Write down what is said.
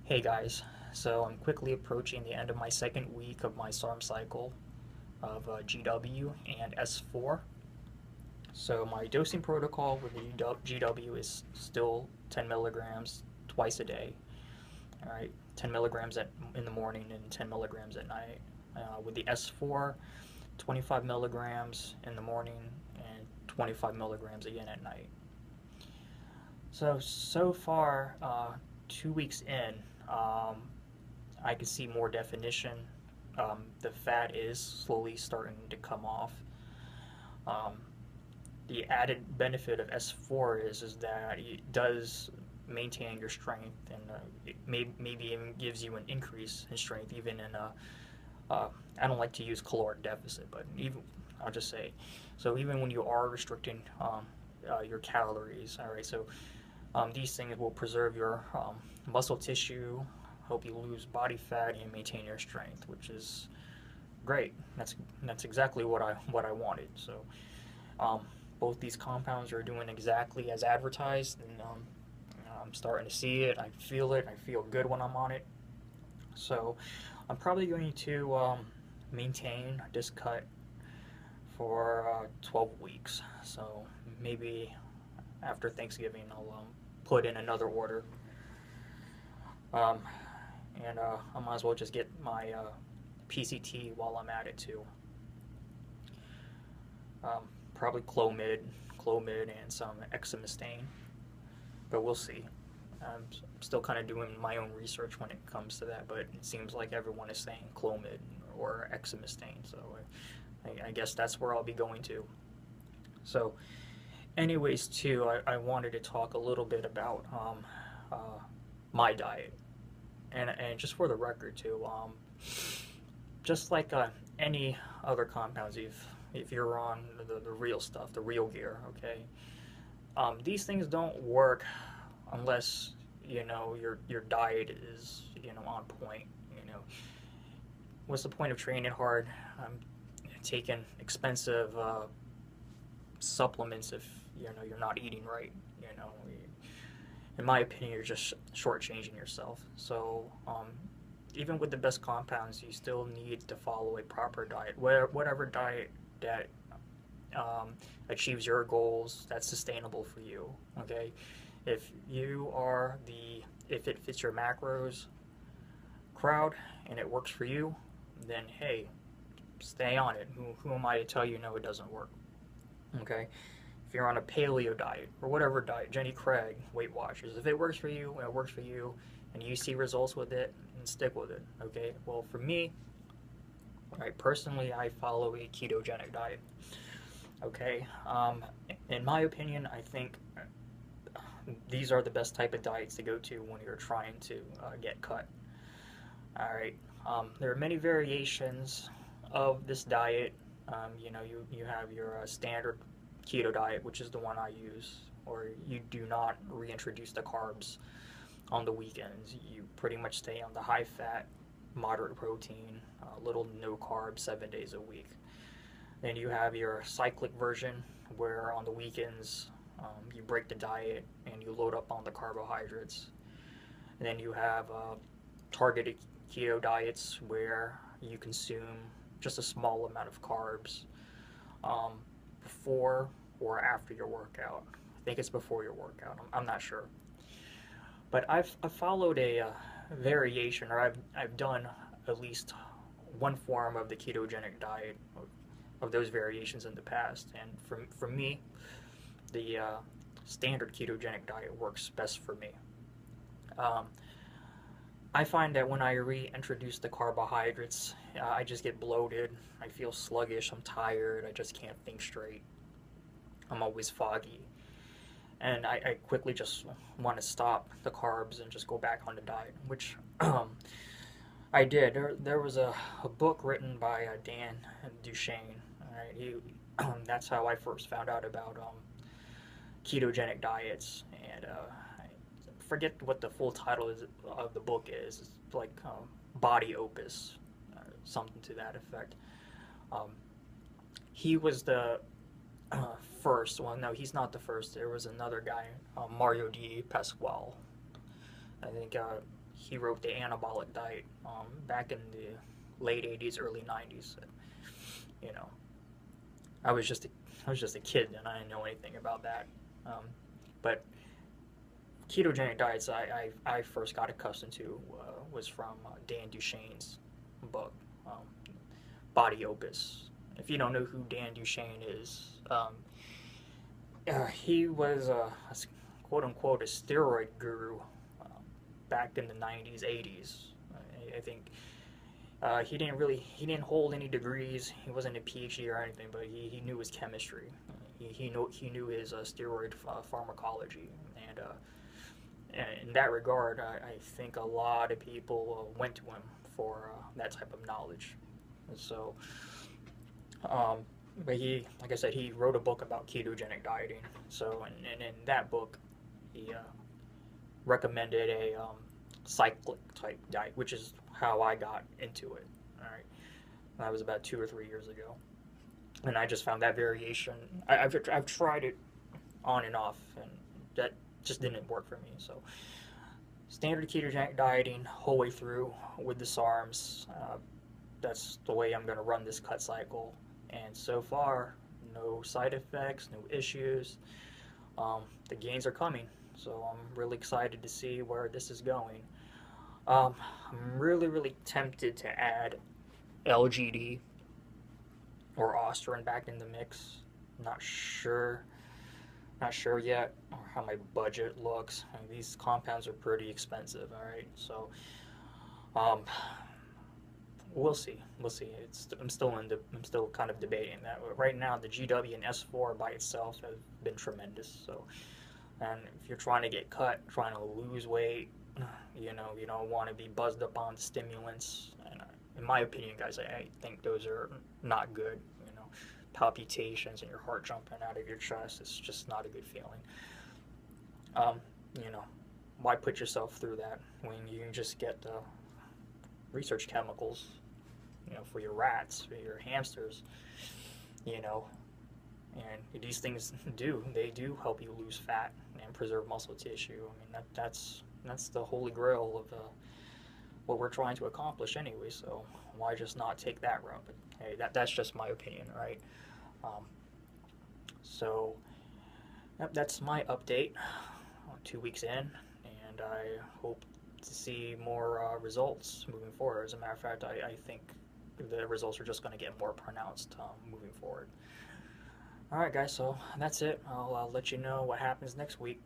Hey guys, so I'm quickly approaching the end of my second week of my Sarms cycle of GW and S4. So my dosing protocol with the GW is still 10 milligrams twice a day. All right, 10 milligrams in the morning and 10 milligrams at night. With the S4, 25 milligrams in the morning and 25 milligrams again at night. So far, 2 weeks in, I can see more definition. The fat is slowly starting to come off. Um, the added benefit of S4 is that it does maintain your strength, and it maybe even gives you an increase in strength, even in a I don't like to use caloric deficit, but even I'll just say, so even when you are restricting your calories, all right, so these things will preserve your muscle tissue, help you lose body fat, and maintain your strength, which is great. That's exactly what I wanted. So um, both these compounds are doing exactly as advertised, and I'm starting to see it. I feel it. I feel good when I'm on it. So I'm probably going to maintain this cut for 12 weeks. So maybe after Thanksgiving, I'll put in another order. Um, and I might as well just get my PCT while I'm at it too. Probably Clomid, and some exemestane, but we'll see. I'm still kind of doing my own research when it comes to that, but it seems like everyone is saying Clomid or exemestane, so I guess that's where I'll be going to. So, anyways, too, I wanted to talk a little bit about my diet, and just for the record, too, just like any other compounds, if you're on the real stuff, the real gear, okay, these things don't work unless your diet is on point. What's the point of training hard, taking expensive supplements if you're not eating right? In my opinion, you're just shortchanging yourself. So even with the best compounds, you still need to follow a proper diet, whatever diet that achieves your goals, that's sustainable for you. Okay, if it fits your macros crowd and it works for you, then hey, stay on it. Who am I to tell you no, it doesn't work? Okay, if you're on a paleo diet or whatever diet, Jenny Craig, Weight Watchers, if it works for you, it works for you, and you see results with it, and stick with it. Okay, well, for me, right, personally, I follow a ketogenic diet. Okay, in my opinion, I think these are the best type of diets to go to when you're trying to get cut. All right, there are many variations of this diet. You have your standard keto diet, which is the one I use, or you do not reintroduce the carbs on the weekends. You pretty much stay on the high fat, moderate protein, little no carbs 7 days a week. Then you have your cyclic version, where on the weekends you break the diet and you load up on the carbohydrates. And then you have targeted keto diets, where you consume just a small amount of carbs before or after your workout. I think it's before your workout. I'm not sure. But I've followed a variation, or I've done at least one form of the ketogenic diet, of those variations in the past. And for me, the standard ketogenic diet works best for me. I find that when I reintroduce the carbohydrates, I just get bloated. I feel sluggish. I'm tired. I just can't think straight. I'm always foggy. And I quickly just want to stop the carbs and just go back on the diet, which I did. There was a book written by Dan Duchesne. Right? That's how I first found out about ketogenic diets, and I forget what the full title of the book is. It's like Body Opus, something to that effect. He was the first. Well, no, he's not the first. There was another guy, Mario Di Pasquale. I think he wrote the anabolic diet back in the late 80s, early 90s. You know, I was just a, I was just a kid and I didn't know anything about that. But ketogenic diets I first got accustomed to was from Dan Duchesne's book, Body Opus. If you don't know who Dan Duchesne is, he was a quote unquote a steroid guru back in the 90s, 80s. I think he didn't hold any degrees. He wasn't a PhD or anything, but he knew his chemistry. He knew his steroid pharmacology, and in that regard, I think a lot of people went to him for that type of knowledge. And so, but like I said, he wrote a book about ketogenic dieting. So, and in that book, he recommended a cyclic type diet, which is how I got into it. All right, that was about 2 or 3 years ago, and I just found that variation. I've tried it on and off, and that just didn't work for me. So standard ketogenic dieting whole way through with the Sarms. That's the way I'm going to run this cut cycle. And so far, no side effects, no issues. The gains are coming, so I'm really excited to see where this is going. I'm really tempted to add LGD or Ostrin back in the mix. Not sure yet how my budget looks. I mean, these compounds are pretty expensive, all right? So we'll see. I'm still kind of debating that. Right now, the GW and S4 by itself have been tremendous. So, and if you're trying to get cut, trying to lose weight, you don't want to be buzzed up on stimulants. And in my opinion, guys, I think those are not good. Palpitations and your heart jumping out of your chest, it's just not a good feeling. Why put yourself through that when you can just get research chemicals, for your rats, for your hamsters, and these things they do help you lose fat and preserve muscle tissue. I mean, that's the holy grail of what we're trying to accomplish anyway, so why just not take that route? But hey, that's just my opinion, right? So that's my update 2 weeks in, and I hope to see more results moving forward. As a matter of fact, I think the results are just going to get more pronounced moving forward. Alright guys, so that's it. I'll let you know what happens next week.